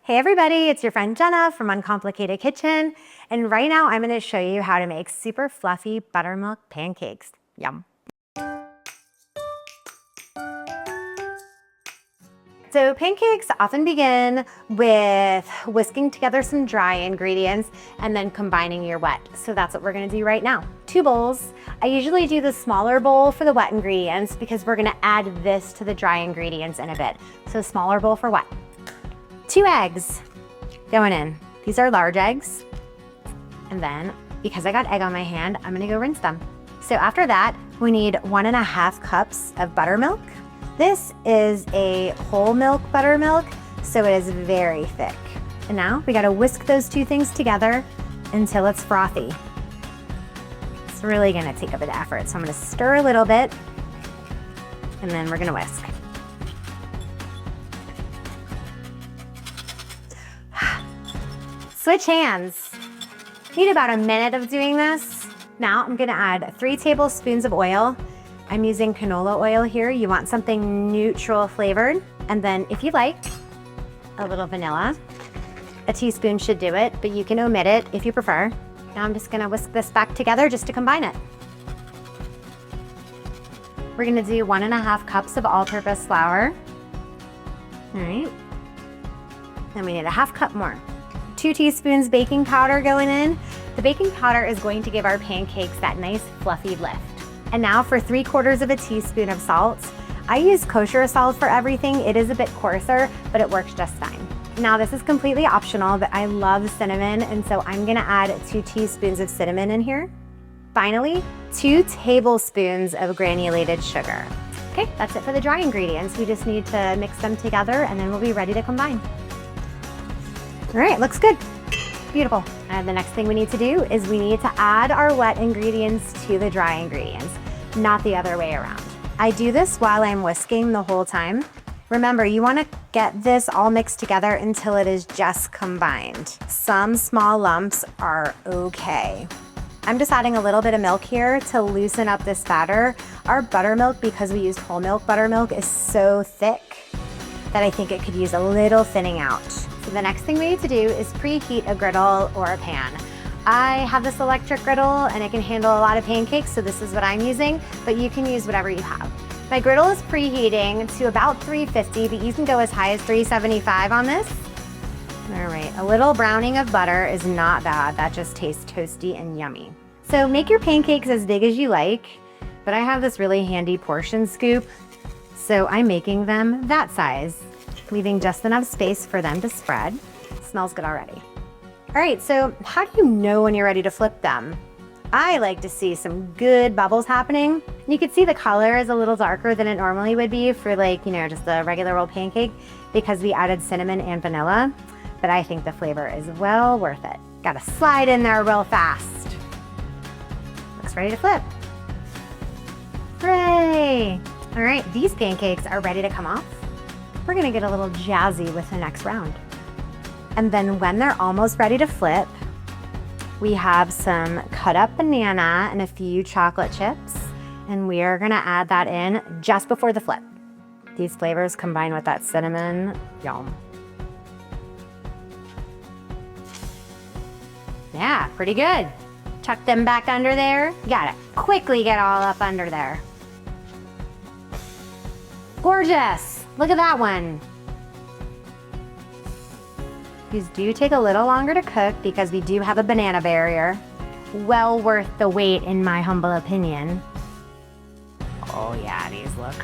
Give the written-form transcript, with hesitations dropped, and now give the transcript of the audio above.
Hey everybody, it's your friend Jenna from Uncomplicated Kitchen, and right now I'm going to show you how to make super fluffy buttermilk pancakes. Yum. So pancakes often begin with whisking together some dry ingredients and then combining your wet. So that's what we're going to do right now. 2 bowls. I usually do the smaller bowl for the wet ingredients because we're going to add this to the dry ingredients in a bit. So smaller bowl for wet. 2 eggs going in. These are large eggs. And then, because I got egg on my hand, I'm gonna go rinse them. So after that, we need 1.5 cups of buttermilk. This is a whole milk buttermilk, so it is very thick. And now we gotta whisk those 2 things together until it's frothy. It's really gonna take a bit of effort. So I'm gonna stir a little bit, and then we're gonna whisk. Switch hands. Need about a minute of doing this. Now I'm gonna add 3 tablespoons of oil. I'm using canola oil here. You want something neutral flavored. And then if you like, a little vanilla. A teaspoon should do it, but you can omit it if you prefer. Now I'm just gonna whisk this back together just to combine it. We're gonna do 1.5 cups of all-purpose flour. All right. Then we need a 1/2 cup more. 2 teaspoons baking powder going in. The baking powder is going to give our pancakes that nice fluffy lift. And now for 3/4 of a teaspoon of salt. I use kosher salt for everything. It is a bit coarser, but it works just fine. Now this is completely optional, but I love cinnamon, and so I'm gonna add 2 teaspoons of cinnamon in here. Finally, 2 tablespoons of granulated sugar. Okay, that's it for the dry ingredients. We just need to mix them together and then we'll be ready to combine. All right, looks good. Beautiful. And the next thing we need to do is we need to add our wet ingredients to the dry ingredients, not the other way around. I do this while I'm whisking the whole time. Remember, you want to get this all mixed together until it is just combined. Some small lumps are okay. I'm just adding a little bit of milk here to loosen up this batter. Our buttermilk, because we used whole milk buttermilk, is so thick that I think it could use a little thinning out. So the next thing we need to do is preheat a griddle or a pan. I have this electric griddle and it can handle a lot of pancakes, so this is what I'm using, but you can use whatever you have. My griddle is preheating to about 350, but you can go as high as 375 on this. All right, a little browning of butter is not bad. That just tastes toasty and yummy. So make your pancakes as big as you like, but I have this really handy portion scoop, so I'm making them that size, leaving just enough space for them to spread. Smells good already. All right, so how do you know when you're ready to flip them? I like to see some good bubbles happening. You can see the color is a little darker than it normally would be for just a regular old pancake because we added cinnamon and vanilla, but I think the flavor is well worth it. Gotta slide in there real fast. Looks ready to flip. Hooray! All right, these pancakes are ready to come off. We're gonna get a little jazzy with the next round. And then when they're almost ready to flip, we have some cut up banana and a few chocolate chips, and we are gonna add that in just before the flip. These flavors combine with that cinnamon, yum. Yeah, pretty good. Tuck them back under there. You gotta quickly get all up under there. Gorgeous, look at that one. These do take a little longer to cook because we do have a banana barrier. Well worth the wait in my humble opinion. Oh yeah, these look